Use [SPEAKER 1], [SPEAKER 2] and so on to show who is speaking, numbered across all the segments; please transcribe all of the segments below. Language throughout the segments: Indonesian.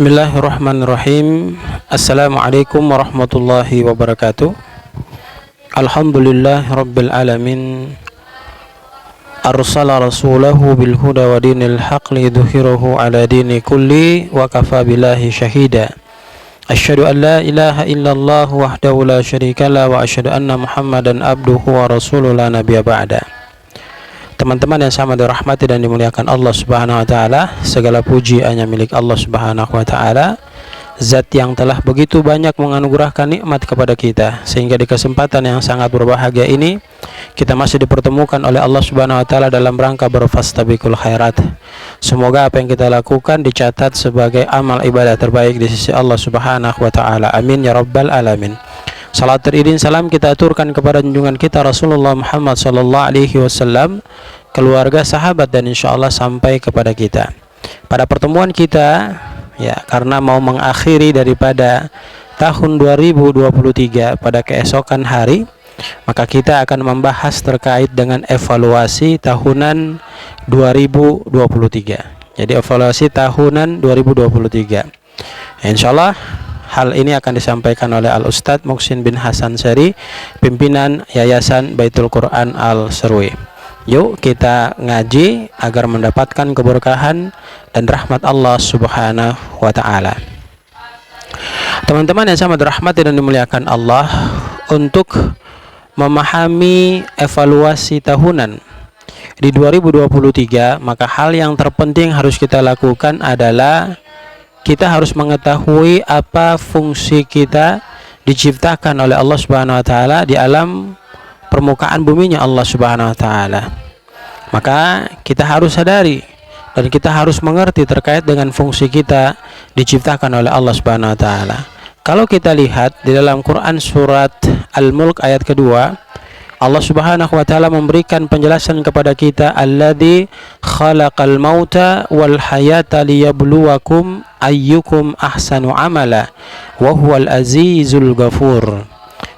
[SPEAKER 1] Bismillahirrahmanirrahim. Assalamualaikum warahmatullahi wabarakatuh. Alhamdulillah rabbil alamin. Arsala rasulahu bil huda wa dinil haq lidzuhirahu ala dini kulli wa kafa billahi syahida. Asyhadu an la ilaha illallah wahdahu la syarika la wa asyhadu anna Muhammadan abduhu wa rasuluhu la nabiyya ba'da. Teman-teman yang sama dirahmati dan dimuliakan Allah Subhanahu wa taala, segala puji hanya milik Allah Subhanahu wa taala, zat yang telah begitu banyak menganugerahkan nikmat kepada kita, sehingga di kesempatan yang sangat berbahagia ini kita masih dipertemukan oleh Allah Subhanahu wa taala dalam rangka berfastabiqul khairat. Semoga apa yang kita lakukan dicatat sebagai amal ibadah terbaik di sisi Allah Subhanahu wa taala. Amin ya rabbal alamin. Salat teridin salam kita aturkan kepada junjungan kita Rasulullah Muhammad sallallahu alaihi wasallam, keluarga, sahabat, dan insyaallah sampai kepada kita. Pada pertemuan kita karena mau mengakhiri daripada tahun 2023 pada keesokan hari, maka kita akan membahas terkait dengan evaluasi tahunan 2023. Jadi evaluasi tahunan 2023. Insyaallah hal ini akan disampaikan oleh Al-Ustadz Muhsin bin Hasan Sari, pimpinan Yayasan Baitul Quran Al-Serwi. Yuk kita ngaji agar mendapatkan keberkahan dan rahmat Allah Subhanahu wa ta'ala. Teman-teman yang sama dirahmati dan dimuliakan Allah, untuk memahami evaluasi tahunan di 2023, maka hal yang terpenting harus kita lakukan adalah kita harus mengetahui apa fungsi kita diciptakan oleh Allah Subhanahu wa taala di alam permukaan buminya Allah Subhanahu wa taala. Maka kita harus sadari dan kita harus mengerti terkait dengan fungsi kita diciptakan oleh Allah Subhanahu wa taala. Kalau kita lihat di dalam Quran surat Al-Mulk ayat kedua, Allah Subhanahu wa taala memberikan penjelasan kepada kita, alladzi khalaqal mauta wal hayata liyabluwakum ayyukum ahsanu amala wa huwal azizul ghafur.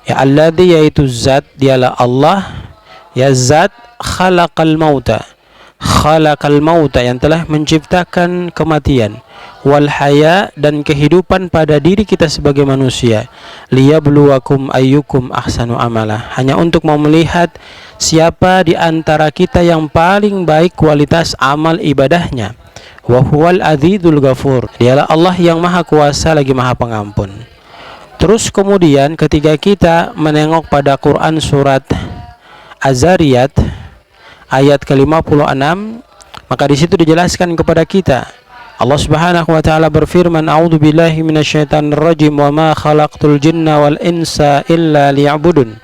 [SPEAKER 1] Ya alladzi, yaitu zat, dialah Allah, ya zat khalaqal mauta yang telah menciptakan kematian, wal haya, dan kehidupan pada diri kita sebagai manusia, liyabluwakum ayyukum ahsanu amala, hanya untuk mau melihat siapa di antara kita yang paling baik kualitas amal ibadahnya. Wa huwal azizul ghafur, dialah Allah yang maha kuasa lagi maha pengampun. Terus kemudian ketika kita menengok pada Quran surat Az-Zariyat ayat ke-56, maka di situ dijelaskan kepada kita, Allah Subhanahu wa taala berfirman, a'udzubillahi minasyaitonir rajim, wa ma khalaqtul jinna wal insa illa liya'budun.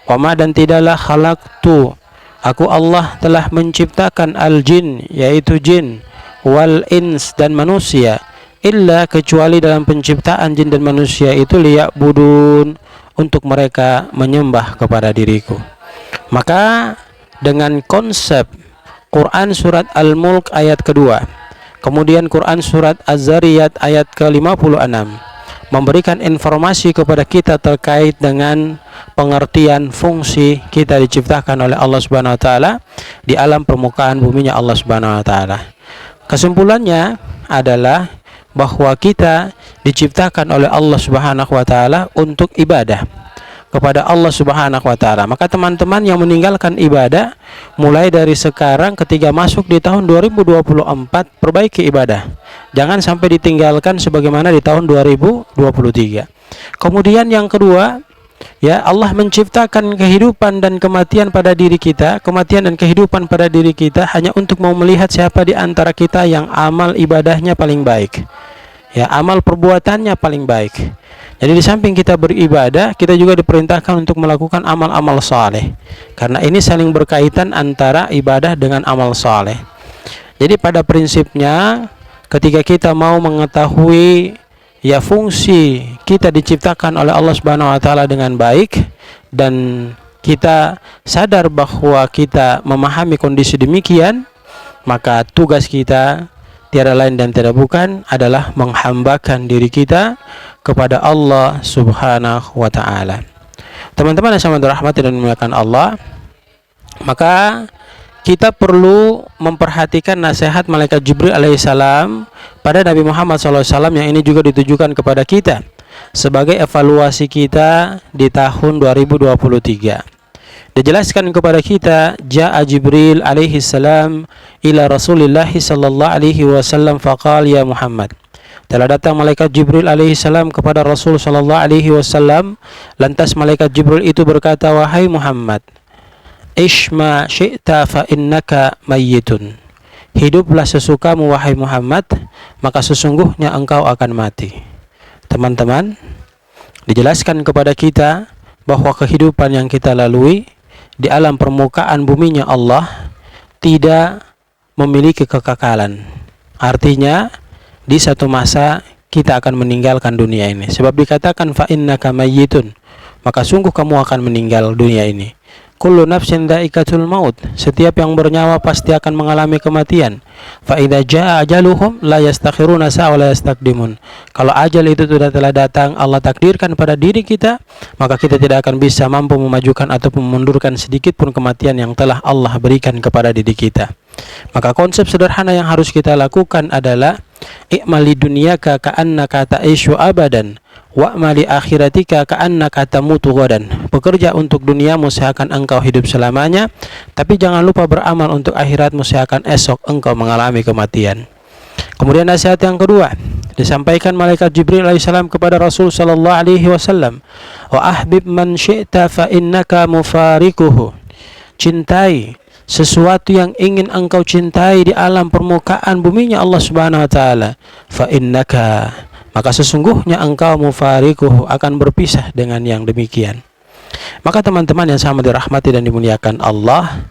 [SPEAKER 1] Wa ma, dan tidaklah khalaqtu, aku Allah telah menciptakan al-jin, yaitu jin, wal ins, dan manusia, illa, kecuali dalam penciptaan jin dan manusia itu liya'budun, untuk mereka menyembah kepada diriku. Maka dengan konsep Quran surat Al-Mulk ayat kedua, kemudian Quran surat Az-Zariyat ayat ke-56 memberikan informasi kepada kita terkait dengan pengertian fungsi kita diciptakan oleh Allah Subhanahu wa taala di alam permukaan buminya Allah Subhanahu wa taala. Kesimpulannya adalah bahwa kita diciptakan oleh Allah Subhanahu wa taala untuk ibadah kepada Allah Subhanahu wa taala. Maka teman-teman yang meninggalkan ibadah mulai dari sekarang ketika masuk di tahun 2024, perbaiki ibadah. Jangan sampai ditinggalkan sebagaimana di tahun 2023. Kemudian yang kedua, Allah menciptakan kehidupan dan kematian pada diri kita, kematian dan kehidupan pada diri kita hanya untuk mau melihat siapa di antara kita yang amal ibadahnya paling baik. Amal perbuatannya paling baik. Jadi di samping kita beribadah, kita juga diperintahkan untuk melakukan amal-amal saleh. Karena ini saling berkaitan antara ibadah dengan amal saleh. Jadi pada prinsipnya ketika kita mau mengetahui fungsi kita diciptakan oleh Allah Subhanahu wa taala dengan baik, dan kita sadar bahwa kita memahami kondisi demikian, maka tugas kita tiada lain dan tiada bukan adalah menghambakan diri kita kepada Allah Subhanahu wa taala. Teman-teman yang sama dirahmati dan dimuliakan Allah, maka kita perlu memperhatikan nasihat malaikat Jibril alaihissalam pada Nabi Muhammad SAW yang ini juga ditujukan kepada kita sebagai evaluasi kita di tahun 2023. Dijelaskan kepada kita, Ja'a Jibril alaihissalam ila Rasulillah sallallahu alaihi wasallam faqal ya Muhammad. Telah datang malaikat Jibril alaihissalam kepada Rasul sallallahu alaihi wasallam, lantas malaikat Jibril itu berkata, wahai Muhammad, Ishma syi'ta fa innaka mayyitun. Hiduplah sesukamu wahai Muhammad, maka sesungguhnya engkau akan mati. Teman-teman, dijelaskan kepada kita bahwa kehidupan yang kita lalui di alam permukaan buminya Allah tidak memiliki kekekalan. Artinya, di satu masa kita akan meninggalkan dunia ini. Sebab dikatakan fa innaka mayyitun, maka sungguh kamu akan meninggal dunia ini. Kullu nafsin dha'iqatul maut. Setiap yang bernyawa pasti akan mengalami kematian. Fa idza jaa ajaluhum la yastakhiruna sa'a wa la yastaqdimun. Kalau ajal itu sudah telah datang, Allah takdirkan pada diri kita, maka kita tidak akan bisa mampu memajukan ataupun memundurkan sedikit pun kematian yang telah Allah berikan kepada diri kita. Maka konsep sederhana yang harus kita lakukan adalah i'mali dunyaka ka'annaka ta'ishu abadan wa'mali akhiratika ka'annaka tamutu ghadan. Bekerja untuk duniamu seakan engkau hidup selamanya, tapi jangan lupa beramal untuk akhiratmu seakan esok engkau mengalami kematian. Kemudian nasihat yang kedua disampaikan malaikat Jibril alaihissalam kepada Rasul sallallahu alaihi wasallam, wa ahbib man syi'ta fa innaka mufarikuhu. Cintai sesuatu yang ingin engkau cintai di alam permukaan buminya Allah Subhanahu wa taala, fa innaka, maka sesungguhnya engkau mufarikuhu, akan berpisah dengan yang demikian. Maka teman-teman yang sama dirahmati dan dimuliakan Allah,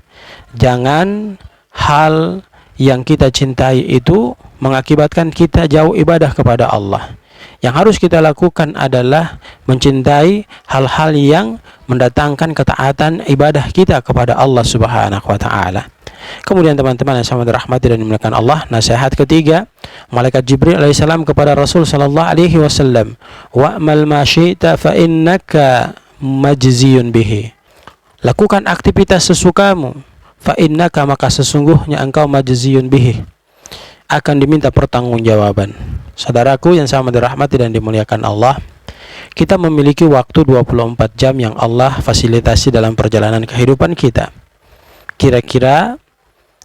[SPEAKER 1] jangan hal yang kita cintai itu mengakibatkan kita jauh ibadah kepada Allah. Yang harus kita lakukan adalah mencintai hal-hal yang mendatangkan ketaatan ibadah kita kepada Allah Subhanahu wa taala. Kemudian teman-teman yang sama dirahmati dan dimuliakan Allah, nasihat ketiga malaikat Jibril alaihissalam kepada Rasul sallallahu alaihi wasallam, wa'mal ma syi'ta fa innaka majziyun bihi. Lakukan aktivitas sesukamu, fa innaka, maka sesungguhnya engkau majziyun bihi, akan diminta pertanggungjawaban. Saudaraku yang sama dirahmati dan dimuliakan Allah, kita memiliki waktu 24 jam yang Allah fasilitasi dalam perjalanan kehidupan kita. Kira-kira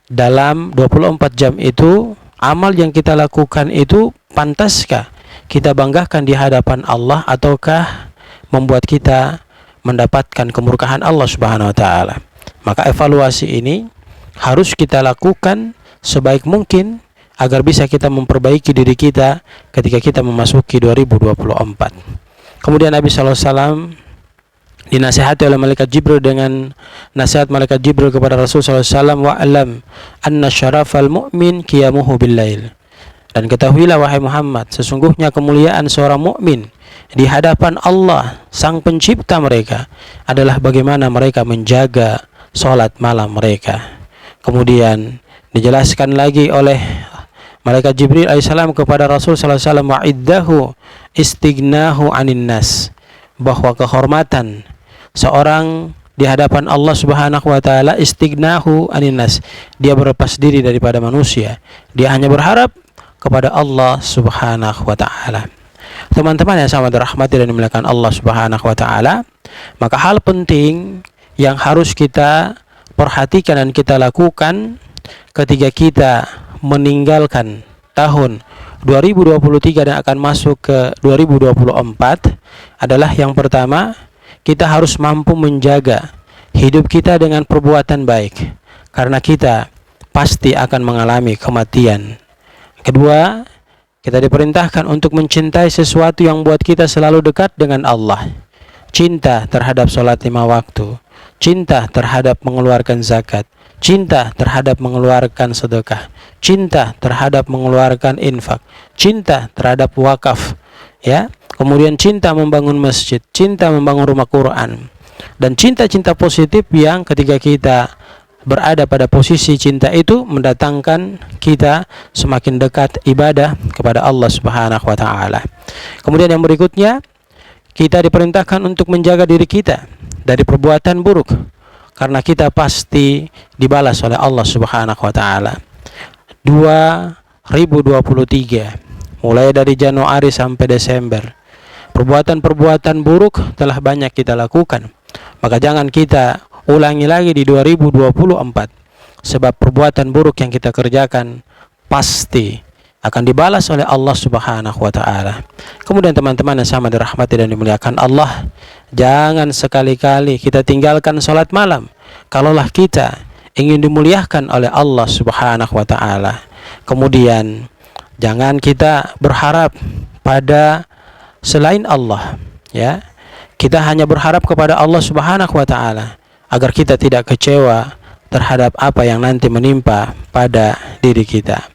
[SPEAKER 1] dalam 24 jam itu, amal yang kita lakukan itu pantaskah kita banggakan di hadapan Allah, ataukah membuat kita mendapatkan kemurkaan Allah Subhanahu wa taala? Maka evaluasi ini harus kita lakukan sebaik mungkin agar bisa kita memperbaiki diri kita ketika kita memasuki 2024. Kemudian Nabi SAW dinasihati oleh malaikat Jibril dengan nasihat malaikat Jibril kepada Rasul SAW, wa'alam anna syarafal mu'min qiyamuhu bil-lail. Dan ketahuilah wahai Muhammad, sesungguhnya kemuliaan seorang mukmin di hadapan Allah sang pencipta mereka adalah bagaimana mereka menjaga salat malam mereka. Kemudian dijelaskan lagi oleh malaikat Jibril alaihissalam kepada Rasul sallallahu alaihi wasallam, wa'iddahu istignahu anin nas, bahwa kehormatan seorang di hadapan Allah Subhanahu wa taala istignahu anin nas, dia berlepas diri daripada manusia, dia hanya berharap kepada Allah Subhanahu wa taala. Teman-teman yang sama dirahmati dan dimuliakan Allah Subhanahu wa taala, maka hal penting yang harus kita perhatikan dan kita lakukan ketika kita meninggalkan tahun 2023 dan akan masuk ke 2024 adalah yang pertama, kita harus mampu menjaga hidup kita dengan perbuatan baik, karena kita pasti akan mengalami kematian. Kedua, kita diperintahkan untuk mencintai sesuatu yang buat kita selalu dekat dengan Allah. Cinta terhadap sholat 5 waktu, cinta terhadap mengeluarkan zakat, cinta terhadap mengeluarkan sedekah, cinta terhadap mengeluarkan infak, cinta terhadap wakaf, ya. Kemudian cinta membangun masjid, cinta membangun rumah Quran, dan cinta-cinta positif yang ketika kita berada pada posisi cinta itu mendatangkan kita semakin dekat ibadah kepada Allah Subhanahu wa taala. Kemudian yang berikutnya, kita diperintahkan untuk menjaga diri kita dari perbuatan buruk, karena kita pasti dibalas oleh Allah Subhanahu wa taala. 2023 mulai dari Januari sampai Desember, perbuatan-perbuatan buruk telah banyak kita lakukan. Maka jangan kita ulangi lagi di 2024, sebab perbuatan buruk yang kita kerjakan pasti akan dibalas oleh Allah Subhanahu wa taala. Kemudian teman-teman yang sama dirahmati dan dimuliakan Allah, jangan sekali-kali kita tinggalkan salat malam kalaulah kita ingin dimuliakan oleh Allah Subhanahu wa taala. Kemudian jangan kita berharap pada selain Allah, ya. Kita hanya berharap kepada Allah Subhanahu wa taala agar kita tidak kecewa terhadap apa yang nanti menimpa pada diri kita.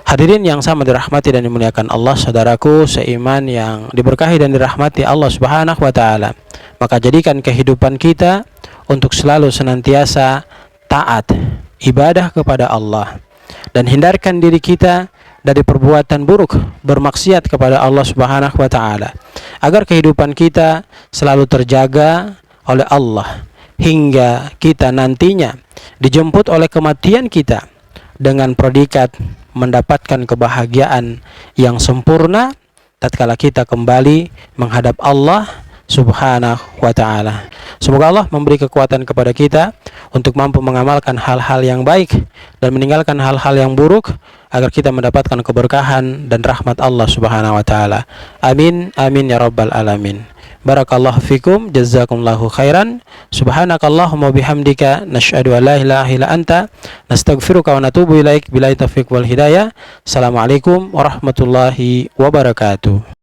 [SPEAKER 1] Hadirin yang sama dirahmati dan dimuliakan Allah, saudaraku seiman yang diberkahi dan dirahmati Allah Subhanahu wa taala, maka jadikan kehidupan kita untuk selalu senantiasa taat ibadah kepada Allah, dan hindarkan diri kita dari perbuatan buruk, bermaksiat kepada Allah Subhanahu wa taala, agar kehidupan kita selalu terjaga oleh Allah hingga kita nantinya dijemput oleh kematian kita dengan predikat mendapatkan kebahagiaan yang sempurna tatkala kita kembali menghadap Allah Subhanahu wa taala. Semoga Allah memberi kekuatan kepada kita untuk mampu mengamalkan hal-hal yang baik dan meninggalkan hal-hal yang buruk agar kita mendapatkan keberkahan dan rahmat Allah Subhanahu wa taala. Amin amin ya rabbal alamin. Barakallahu fikum, jazakumullahu khairan. Subhanakallahumma bihamdika nasyhadu an la ilaha illa anta nastaghfiruka wa natubu ilaik. Billahi taufiq wal hidayah. Assalamualaikum warahmatullahi wabarakatuh.